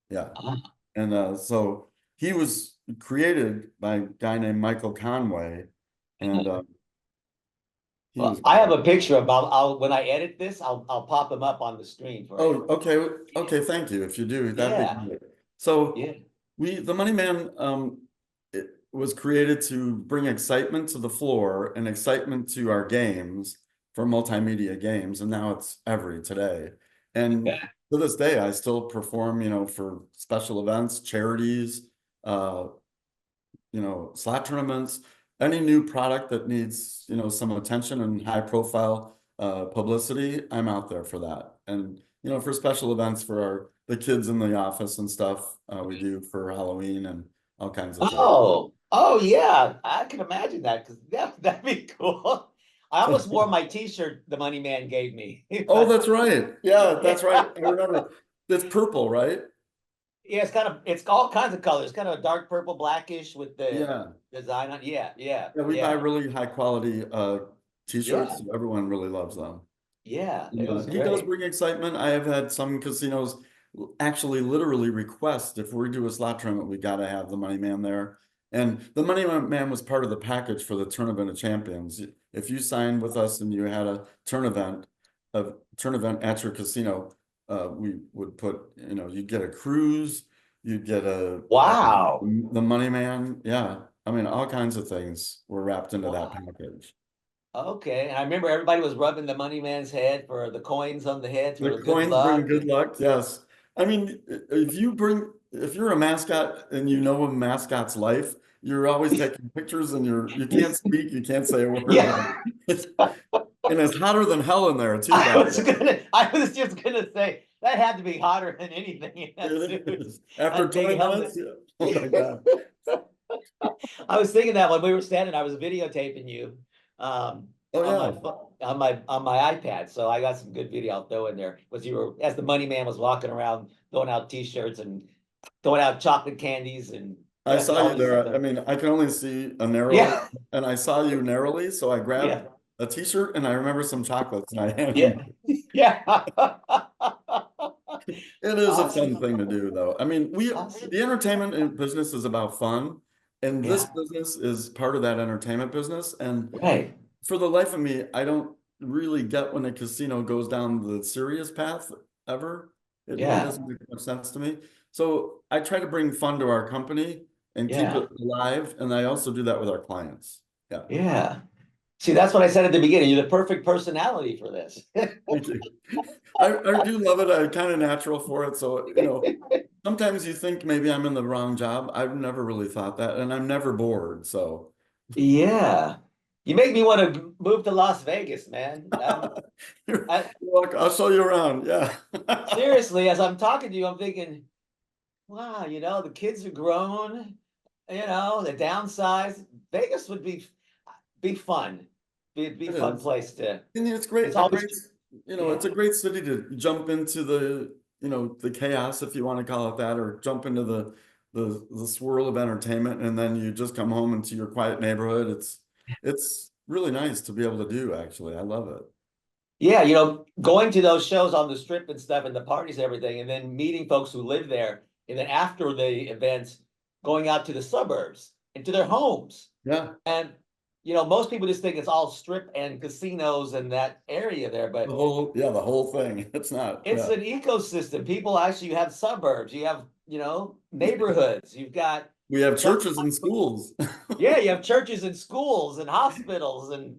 Speaker 3: Yeah.
Speaker 2: Uh-huh.
Speaker 3: And so he was created by a guy named Michael Conway, and he
Speaker 2: Well,
Speaker 3: was
Speaker 2: I have
Speaker 3: great.
Speaker 2: a picture of I'll when I edit this, I'll pop them up on the screen for
Speaker 3: Oh,
Speaker 2: you.
Speaker 3: okay, thank you. If you do, that'd be
Speaker 2: Yeah.
Speaker 3: great. So
Speaker 2: Yeah.
Speaker 3: the Money Man, it was created to bring excitement to the floor and excitement to our games for multimedia games, and now it's Everi today. And
Speaker 2: Yeah.
Speaker 3: to this day, I still perform, for special events, charities, uh, slot tournaments, any new product that needs, some attention and high profile publicity, I'm out there for that. And, for special events for the kids in the office and stuff, we do for Halloween and all kinds of things.
Speaker 2: Oh yeah. I can imagine that because that'd be cool. I almost wore my t-shirt the Money Man gave me.
Speaker 3: Oh, that's right. Yeah, that's right. I
Speaker 2: Yeah.
Speaker 3: remember. It's purple, right?
Speaker 2: Yeah, it's all kinds of colors, kind of a dark purple, blackish with the
Speaker 3: Yeah.
Speaker 2: design on. Yeah, yeah,
Speaker 3: Yeah, we buy
Speaker 2: yeah,
Speaker 3: really high quality
Speaker 2: yeah,
Speaker 3: t-shirts. So everyone really loves them.
Speaker 2: yeah. It was
Speaker 3: He does
Speaker 2: great.
Speaker 3: bring excitement. I have had some casinos actually literally request if we do a slot tournament, we got to have the Money Man there. And the Money Man was part of the package for the Tournament of Champions. If you signed with us and you had a turn event at your casino, we would put, you'd get a cruise, you'd get
Speaker 2: Wow.
Speaker 3: the Money Man. Yeah. I mean, all kinds of things were wrapped into that
Speaker 2: Wow.
Speaker 3: package.
Speaker 2: Okay. And I remember everybody was rubbing the Money Man's head for the coins on the head
Speaker 3: The
Speaker 2: for good
Speaker 3: coins bring
Speaker 2: luck.
Speaker 3: good luck. Yes. I mean, if you're a mascot and you know a mascot's life, you're always taking pictures and you can't speak, you can't say a word.
Speaker 2: Yeah.
Speaker 3: And it's hotter than hell in there too back then.
Speaker 2: I was just gonna say that had to be hotter than anything in that
Speaker 3: It
Speaker 2: suit.
Speaker 3: is. After
Speaker 2: That big
Speaker 3: 20
Speaker 2: helmet.
Speaker 3: minutes, yeah. Oh my God.
Speaker 2: I was thinking that when we were standing, I was videotaping you
Speaker 3: Oh
Speaker 2: on my
Speaker 3: yeah.
Speaker 2: on my iPad. So I got some good video I'll throw in there. Was you were as the Money Man was walking around throwing out t-shirts and throwing out chocolate candies and
Speaker 3: I saw
Speaker 2: all
Speaker 3: you
Speaker 2: these
Speaker 3: there. I
Speaker 2: other.
Speaker 3: mean, I can only see a narrowly,
Speaker 2: Yeah,
Speaker 3: and I saw you narrowly, so I
Speaker 2: yeah,
Speaker 3: grabbed a t-shirt and I remember some chocolates and I handed
Speaker 2: yeah,
Speaker 3: them.
Speaker 2: yeah.
Speaker 3: It is a fun
Speaker 2: Awesome,
Speaker 3: thing to do, though. I mean,
Speaker 2: awesome.
Speaker 3: the entertainment business is about fun, and this
Speaker 2: Yeah,
Speaker 3: business is part of that entertainment business. And
Speaker 2: right.
Speaker 3: for the life of me, I don't really get when a casino goes down the serious path ever. It really
Speaker 2: Yeah,
Speaker 3: doesn't make much sense to me. So I try to bring fun to our company and keep
Speaker 2: yeah,
Speaker 3: it alive, and I also do that with our clients. Yeah.
Speaker 2: yeah. See, that's what I said at the beginning. You're the perfect personality for this.
Speaker 3: Thank you. I do love it. I'm kind of natural for it. So, sometimes you think maybe I'm in the wrong job. I've never really thought that, and I'm never bored. So,
Speaker 2: Yeah. You make me want to move to Las Vegas, man.
Speaker 3: You're
Speaker 2: I,
Speaker 3: welcome. I'll show you around. Yeah.
Speaker 2: seriously, as I'm talking to you, I'm thinking, wow, the kids are grown, the downsize. Vegas would be fun. Be
Speaker 3: It
Speaker 2: fun
Speaker 3: is.
Speaker 2: place to.
Speaker 3: And it's great,
Speaker 2: It's always,
Speaker 3: it's
Speaker 2: yeah,
Speaker 3: a great city to jump into the chaos, if you want to call it that, or jump into the swirl of entertainment, and then you just come home into your quiet neighborhood. It's really nice to be able to do, actually. I love it.
Speaker 2: yeah. Going to those shows on the strip and stuff, and the parties, and everything, and then meeting folks who live there, and then after the events, going out to the suburbs and to their homes.
Speaker 3: Yeah.
Speaker 2: And most people just think it's all strip and casinos and that area there, but
Speaker 3: The whole thing. It's not.
Speaker 2: it's
Speaker 3: Yeah.
Speaker 2: an ecosystem. People actually have suburbs, you have, neighborhoods, you've got
Speaker 3: We have churches and schools.
Speaker 2: yeah, you have churches and schools and hospitals and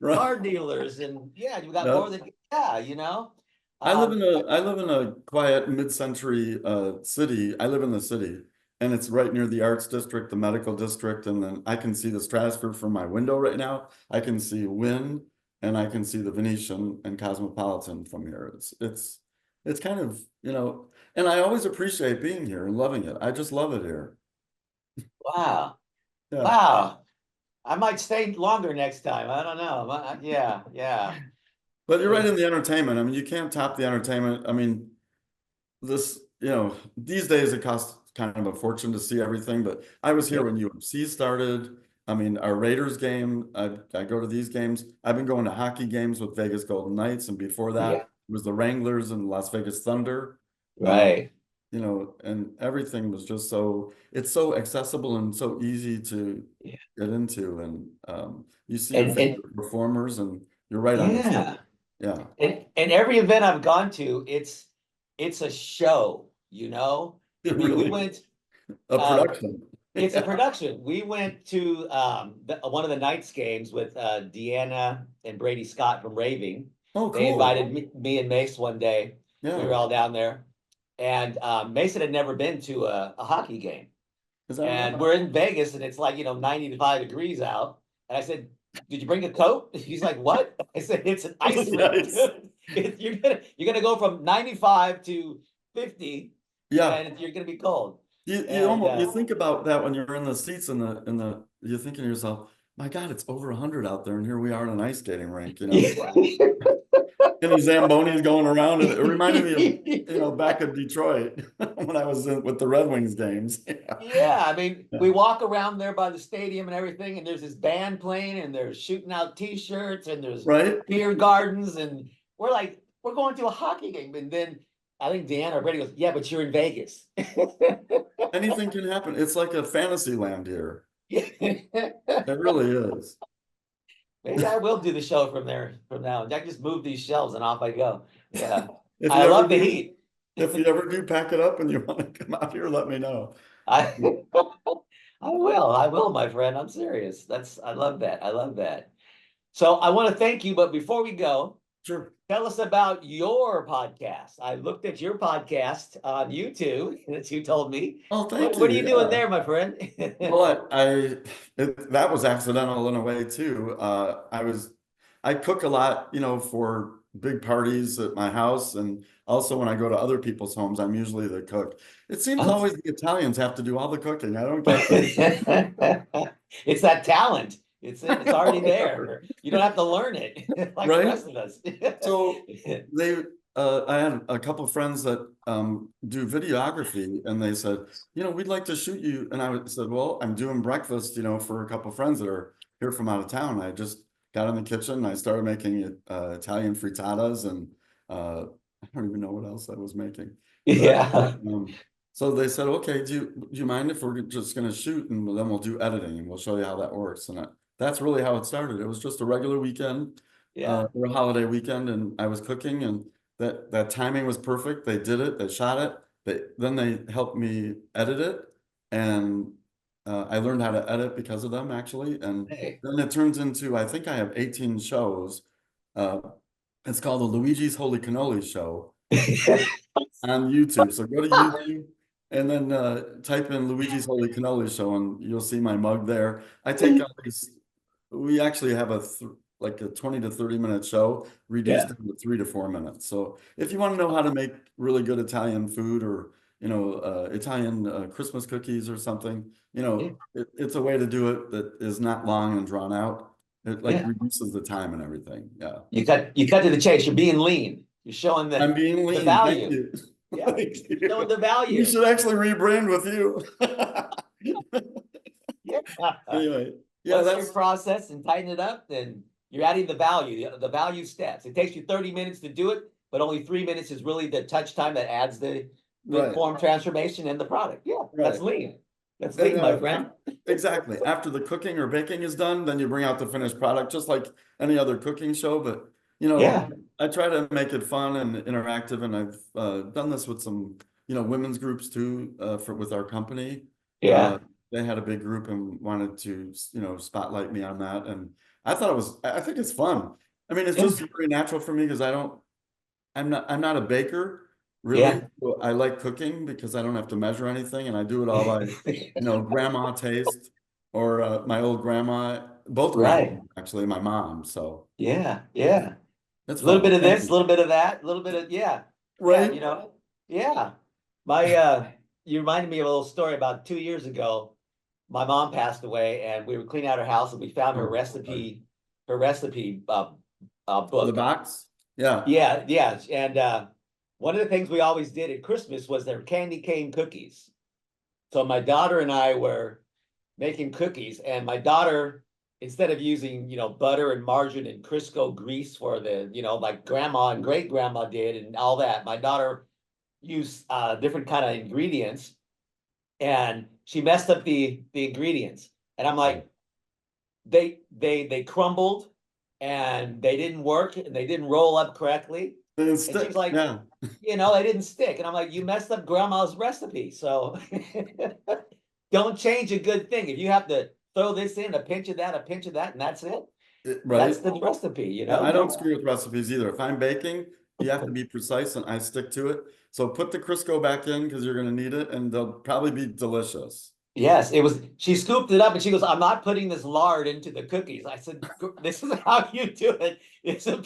Speaker 3: Right.
Speaker 2: car dealers and yeah, you've got more
Speaker 3: Yeah.
Speaker 2: than yeah,
Speaker 3: I live in a quiet mid-century city. I live in the city, and it's right near the arts district, the medical district, and then I can see the stratosphere from my window right now. I can see Wynn, and I can see the Venetian and Cosmopolitan from here. It's kind of, and I always appreciate being here and loving it. I just love it here.
Speaker 2: wow,
Speaker 3: Yeah.
Speaker 2: wow. I might stay longer next time. I don't know. Yeah.
Speaker 3: But you're right in the entertainment. I mean, you can't top the entertainment. I mean, these days it costs kind of a fortune to see everything, but I was here when UFC started. I mean, our Raiders game, I go to these games. I've been going to hockey games with Vegas Golden Knights, and before that
Speaker 2: Yeah.
Speaker 3: it was the Wranglers and Las Vegas Thunder.
Speaker 2: Right.
Speaker 3: And everything was just it's so accessible and so easy to get into. And you see your
Speaker 2: And
Speaker 3: favorite performers, and you're right on the
Speaker 2: yeah.
Speaker 3: spot. Yeah.
Speaker 2: And every event I've gone to, it's a show,
Speaker 3: It
Speaker 2: we
Speaker 3: really
Speaker 2: went
Speaker 3: a production.
Speaker 2: it's a production. We went to one of the Knights games with Deanna and Brady Scott from Raving.
Speaker 3: Oh,
Speaker 2: They
Speaker 3: cool.
Speaker 2: invited me and Mace one day.
Speaker 3: Yeah.
Speaker 2: We were all down there. And Mason had never been to a hockey game. And we're in Vegas and it's like, 95 degrees out. And I said, did you bring a coat? He's like, what? I said, it's an ice rink. You're gonna go from 95 to 50.
Speaker 3: Yeah.
Speaker 2: And you're gonna be cold.
Speaker 3: You think about that when you're in the seats you're thinking to yourself, my God, it's over 100 out there, and here we are in an ice skating rink, And the Zambonis going around, and it reminded me of, back in Detroit when I was with the Red Wings games.
Speaker 2: Yeah, I mean, we walk around there by the stadium and everything, and there's this band playing, and they're shooting out T-shirts, and there's beer gardens, and we're like, we're going to a hockey game, and then I think Deanna or Brady goes, yeah, but you're in Vegas.
Speaker 3: Anything can happen. It's like a fantasy land here.
Speaker 2: It
Speaker 3: really is.
Speaker 2: Maybe I will do the show from now on. I can just move these shelves and off I go. Yeah.
Speaker 3: I
Speaker 2: love the heat.
Speaker 3: If you ever do pack it up and you want to come out here, let me know.
Speaker 2: I will, my friend. I'm serious. I love that. So I want to thank you, but before we go,
Speaker 3: sure.
Speaker 2: Tell us about your podcast. I looked at your podcast on YouTube that you told me.
Speaker 3: Oh, thank you.
Speaker 2: What are you doing there, my friend?
Speaker 3: Well, that was accidental in a way too. I cook a lot, for big parties at my house, and also when I go to other people's homes, I'm usually the cook. It seems always the Italians have to do all the cooking. I don't get that.
Speaker 2: It's that talent. It's already there. You don't have to learn it like the rest of us.
Speaker 3: So I had a couple of friends that do videography, and they said, we'd like to shoot you. And I said, well, I'm doing breakfast, for a couple of friends that are here from out of town. I just got in the kitchen and I started making Italian frittatas, and I don't even know what else I was making.
Speaker 2: Yeah.
Speaker 3: So they said, okay, do you mind if we're just going to shoot, and then we'll do editing and we'll show you how that works. And that's really how it started. It was just a regular weekend, or a holiday weekend, and I was cooking, and that timing was perfect. They did it, they shot it, then they helped me edit it, and I learned how to edit because of them, actually. And then it turns into, I think I have 18 shows. It's called the Luigi's Holy Cannoli Show on YouTube. So go to YouTube and then type in Luigi's Holy Cannoli Show, and you'll see my mug there. I take all these we actually have like a 20 to 30 minute show reduced
Speaker 2: Yeah.
Speaker 3: down to 3 to 4 minutes. So if you want to know how to make really good Italian food, or Italian Christmas cookies or something,
Speaker 2: Yeah.
Speaker 3: it's a way to do it that is not long and drawn out. It like
Speaker 2: Yeah.
Speaker 3: reduces the time and everything. Yeah.
Speaker 2: You cut to the chase. You're being lean. You're showing
Speaker 3: I'm being
Speaker 2: the
Speaker 3: lean. Thank
Speaker 2: value.
Speaker 3: you.
Speaker 2: Yeah.
Speaker 3: Thank
Speaker 2: You're showing
Speaker 3: you.
Speaker 2: the
Speaker 3: We
Speaker 2: value.
Speaker 3: should actually rebrand with you.
Speaker 2: Yeah.
Speaker 3: Anyway, yeah,
Speaker 2: Once your
Speaker 3: that's
Speaker 2: process and tighten it up, then you're adding the value, the value steps. It takes you 30 minutes to do it, but only 3 minutes is really the touch time that adds the
Speaker 3: right.
Speaker 2: form transformation and the product. Yeah, that's
Speaker 3: Right.
Speaker 2: lean. That's
Speaker 3: And,
Speaker 2: lean, my friend.
Speaker 3: exactly. After the cooking or baking is done, then you bring out the finished product, just like any other cooking show. But
Speaker 2: Yeah.
Speaker 3: I try to make it fun and interactive, and I've done this with some women's groups too, with our company.
Speaker 2: Yeah.
Speaker 3: They had a big group and wanted to spotlight me on that, and I think it's fun. I mean, it's
Speaker 2: Yeah.
Speaker 3: just very natural for me because I'm not a baker. Really,
Speaker 2: Yeah.
Speaker 3: so I like cooking because I don't have to measure anything, and I do it all by, grandma taste, or my old grandma, both grandmas
Speaker 2: Right.
Speaker 3: actually, my mom. So
Speaker 2: Yeah. Yeah.
Speaker 3: it's
Speaker 2: A little bit
Speaker 3: fun.
Speaker 2: of
Speaker 3: Thank
Speaker 2: this, a
Speaker 3: you.
Speaker 2: little bit of that, a little bit of, yeah. Yeah,
Speaker 3: Right?
Speaker 2: yeah. You reminded me of a little story about 2 years ago. My mom passed away and we were cleaning out her house and we found her
Speaker 3: Oh,
Speaker 2: recipe,
Speaker 3: the
Speaker 2: book.
Speaker 3: box? Yeah.
Speaker 2: Yeah, yeah. And one of the things we always did at Christmas was their candy cane cookies. So my daughter and I were making cookies, and my daughter, instead of using, butter and margarine and Crisco grease for the, like grandma and great grandma did and all that, my daughter used different kind of ingredients, and she messed up the ingredients. And I'm like, they crumbled and they didn't work and they didn't roll up correctly.
Speaker 3: They didn't
Speaker 2: And
Speaker 3: stick.
Speaker 2: she's like,
Speaker 3: Yeah.
Speaker 2: they didn't stick. And I'm like, you messed up grandma's recipe. So don't change a good thing. If you have to throw this in, a pinch of that, and that's it.
Speaker 3: Right.
Speaker 2: That's the recipe,
Speaker 3: Yeah, I don't screw with recipes either. If I'm baking, you have to be precise, and I stick to it. So put the Crisco back in because you're going to need it, and they'll probably be delicious.
Speaker 2: Yes, she scooped it up and she goes, I'm not putting this lard into the cookies. I said, this is how you do it. It's a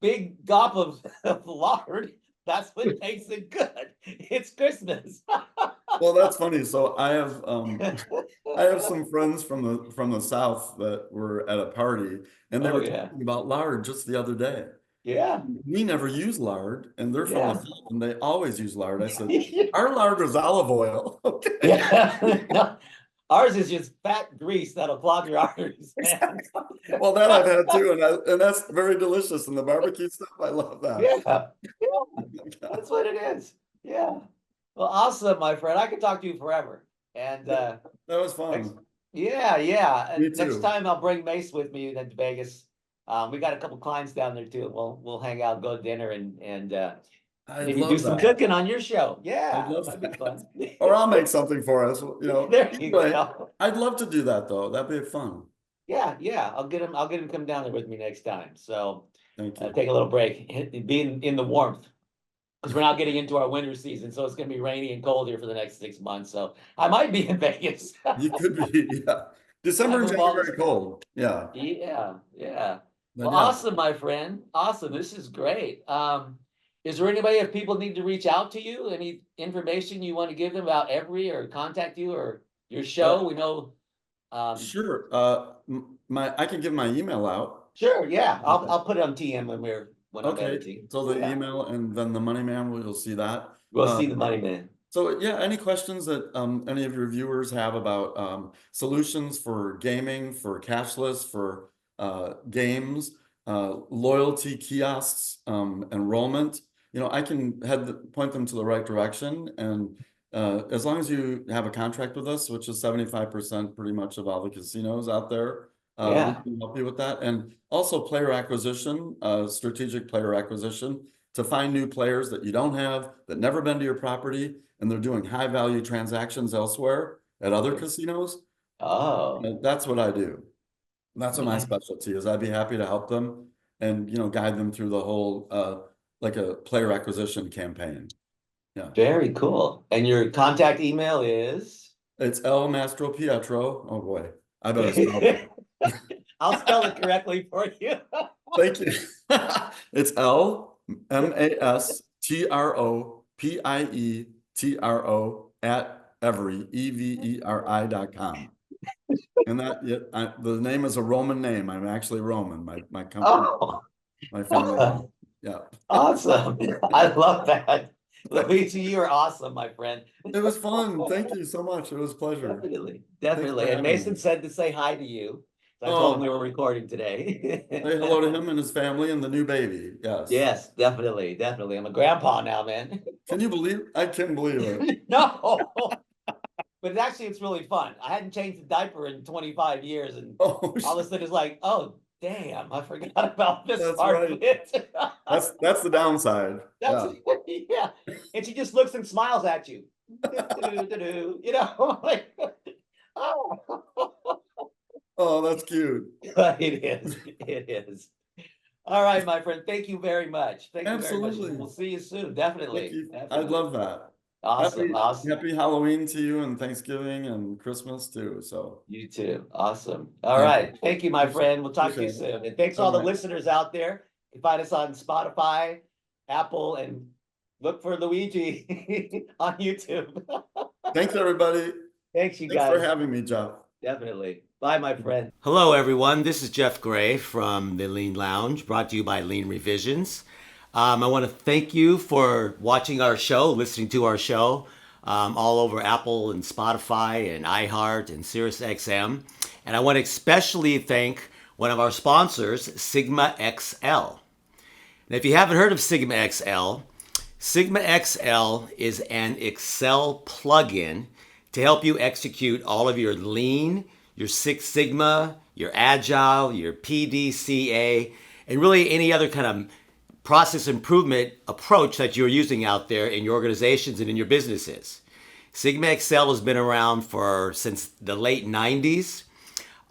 Speaker 2: big gulp of lard. That's what makes it good. It's Christmas.
Speaker 3: Well, that's funny. So I have some friends from the South that were at a party, and they
Speaker 2: Oh
Speaker 3: were
Speaker 2: yeah.
Speaker 3: talking about lard just the other day.
Speaker 2: Yeah.
Speaker 3: We never use lard, and they're from the
Speaker 2: Yeah.
Speaker 3: South, and they always use lard. I said, our lard is olive oil. Okay.
Speaker 2: Yeah. Ours is just fat grease that'll clog your arteries, man.
Speaker 3: Well, that I've had too, and that's very delicious. And the barbecue stuff, I love that.
Speaker 2: Yeah. That's what it is. Yeah. Well, awesome, my friend. I could talk to you forever. And
Speaker 3: That was fun.
Speaker 2: yeah.
Speaker 3: Me
Speaker 2: Next
Speaker 3: too.
Speaker 2: time I'll bring Mace with me to Vegas. We got a couple clients down there too. We'll hang out, go to dinner, and
Speaker 3: I'd
Speaker 2: maybe do
Speaker 3: love
Speaker 2: some
Speaker 3: that.
Speaker 2: cooking on your show.
Speaker 3: I'd
Speaker 2: Yeah,
Speaker 3: love
Speaker 2: that'd be
Speaker 3: that.
Speaker 2: fun.
Speaker 3: Or I'll make something for us,
Speaker 2: There you
Speaker 3: Anyway,
Speaker 2: go.
Speaker 3: I'd love to do that though. That'd be fun.
Speaker 2: Yeah. I'll get him to come down there with me next time. So
Speaker 3: Thank you.
Speaker 2: take a little break, be in the warmth. Because we're now getting into our winter season, so it's going to be rainy and cold here for the next 6 months. So I might be in Vegas.
Speaker 3: You could be, yeah. December and January cold. Yeah.
Speaker 2: Yeah.
Speaker 3: But
Speaker 2: Well,
Speaker 3: yeah.
Speaker 2: awesome, my friend. Awesome. This is great. Is there anybody, if people need to reach out to you, any information you want to give them about Everi or contact you or your show? We know.
Speaker 3: Sure. I can give my email out.
Speaker 2: Sure. Yeah. I'll put it on TM when I'm
Speaker 3: Okay.
Speaker 2: editing.
Speaker 3: So the email and then the money man, you'll see that.
Speaker 2: We'll see the money man.
Speaker 3: So yeah, any questions that any of your viewers have about solutions for gaming, for cashless, for games, loyalty kiosks, enrollment, I can point them to the right direction. And as long as you have a contract with us, which is 75% pretty much of all the casinos out there, we can help you with that. And also player acquisition, strategic player acquisition, to find new players that you don't have, that never been to your property, and they're doing high value transactions elsewhere at other casinos.
Speaker 2: Oh,
Speaker 3: That's what I do. That's what my specialty is. I'd be happy to help them and guide them through the whole like a player acquisition campaign. Yeah.
Speaker 2: very cool. And your contact email is?
Speaker 3: It's L Mastropietro. Oh boy, I better spell it.
Speaker 2: I'll spell it correctly for you.
Speaker 3: Thank you. It's LMASTROPIETRO at Everi, EVERI.com. And the name is a Roman name. I'm actually Roman. My company, my family. Yeah.
Speaker 2: Awesome. I love that. Luigi, you are awesome, my friend.
Speaker 3: It was fun. Thank you so much. It was a pleasure.
Speaker 2: Definitely. And Mason said to say hi to you. So I told him we were recording today.
Speaker 3: Say hello to him and his family and the new baby. Yes.
Speaker 2: Yes, definitely. I'm a grandpa now, man.
Speaker 3: Can you believe? I can't believe it.
Speaker 2: No. But actually, it's really fun. I hadn't changed the diaper in 25 years, and all of a sudden it's like, oh, damn, I forgot about this part of it.
Speaker 3: That's the downside.
Speaker 2: Yeah. And she just looks and smiles at you. You know, like,
Speaker 3: oh, that's cute.
Speaker 2: It is. All right, my friend. Thank you very much. Thank you very much. We'll see you soon. Definitely.
Speaker 3: I'd love that.
Speaker 2: Awesome.
Speaker 3: Happy Halloween to you, and Thanksgiving and Christmas too. So
Speaker 2: you too. Awesome. All right. Thank you, my friend. We'll talk to you soon. And thanks to all the listeners out there. You can find us on Spotify, Apple, and look for Luigi on YouTube.
Speaker 3: Thanks, everybody.
Speaker 2: Thanks, you guys.
Speaker 3: Thanks for having me, Jeff.
Speaker 2: Definitely. Bye, my friend. Hello, everyone. This is Jeff Gray from the Lean Lounge, brought to you by Lean Revisions. I want to thank you for watching our show, listening to our show, all over Apple and Spotify and iHeart and SiriusXM. And I want to especially thank one of our sponsors, Sigma XL. Now, if you haven't heard of Sigma XL, Sigma XL is an Excel plugin to help you execute all of your Lean, your Six Sigma, your Agile, your PDCA, and really any other kind of process improvement approach that you're using out there in your organizations and in your businesses. Sigma XL has been around since the late 90s.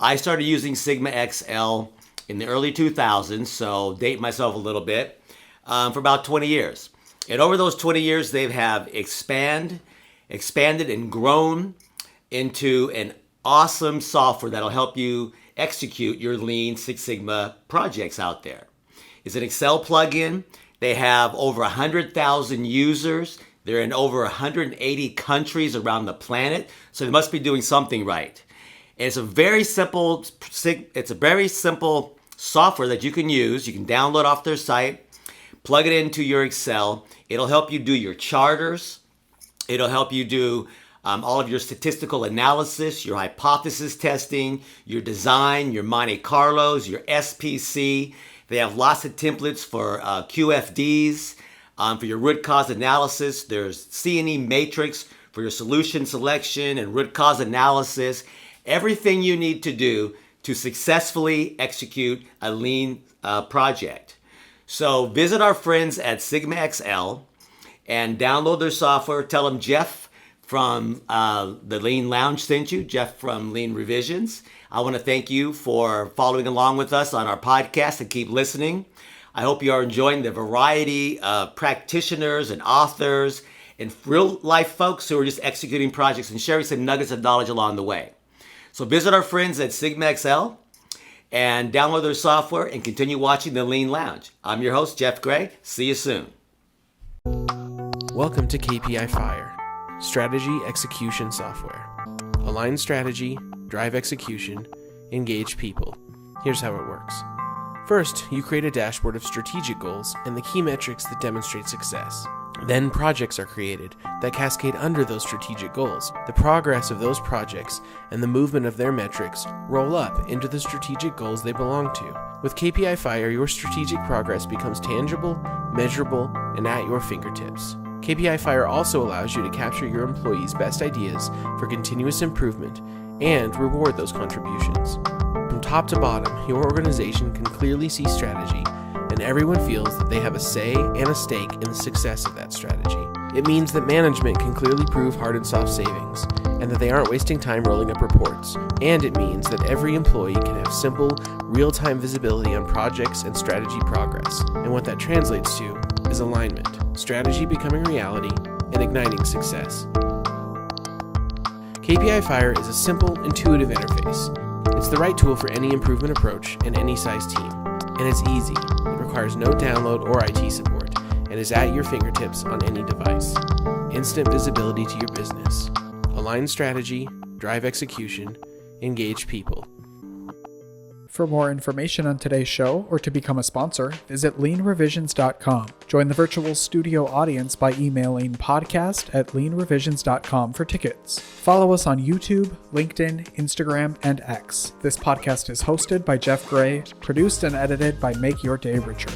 Speaker 2: I started using Sigma XL in the early 2000s, so date myself a little bit, for about 20 years. And over those 20 years, they have expanded and grown into an awesome software that'll help you execute your Lean Six Sigma projects out there. It's an Excel plugin. They have over 100,000 users. They're in over 180 countries around the planet, so they must be doing something right. And it's a very simple software that you can use. You can download off their site, plug it into your Excel. It'll help you do your charters. It'll help you do all of your statistical analysis, your hypothesis testing, your design, your Monte Carlos, your SPC. They have lots of templates for QFDs, for your root cause analysis. There's C&E matrix for your solution selection and root cause analysis. Everything you need to do to successfully execute a Lean project. So visit our friends at Sigma XL and download their software. Tell them Jeff from the Lean Lounge sent you, Jeff from Lean Revisions. I want to thank you for following along with us on our podcast and keep listening. I hope you are enjoying the variety of practitioners and authors and real life folks who are just executing projects and sharing some nuggets of knowledge along the way. So visit our friends at Sigma XL and download their software and continue watching the Lean Lounge. I'm your host, Jeff Gray. See you soon.
Speaker 4: Welcome to KPI Fire, strategy execution software. Align strategy, drive execution, engage people. Here's how it works. First, you create a dashboard of strategic goals and the key metrics that demonstrate success. Then projects are created that cascade under those strategic goals. The progress of those projects and the movement of their metrics roll up into the strategic goals they belong to. With KPI Fire, your strategic progress becomes tangible, measurable, and at your fingertips. KPI Fire also allows you to capture your employees' best ideas for continuous improvement and reward those contributions. From top to bottom, your organization can clearly see strategy, and everyone feels that they have a say and a stake in the success of that strategy. It means that management can clearly prove hard and soft savings, and that they aren't wasting time rolling up reports. And it means that every employee can have simple, real-time visibility on projects and strategy progress. And what that translates to is alignment, strategy becoming reality, and igniting success. KPI Fire is a simple, intuitive interface. It's the right tool for any improvement approach and any size team. And it's easy. It requires no download or IT support and is at your fingertips on any device. Instant visibility to your business. Align strategy, drive execution, engage people.
Speaker 1: For more information on today's show or to become a sponsor, visit leanrevisions.com. Join the virtual studio audience by emailing podcast@leanrevisions.com for tickets. Follow us on YouTube, LinkedIn, Instagram, and X. This podcast is hosted by Jeff Gray, produced and edited by Make Your Day Richer.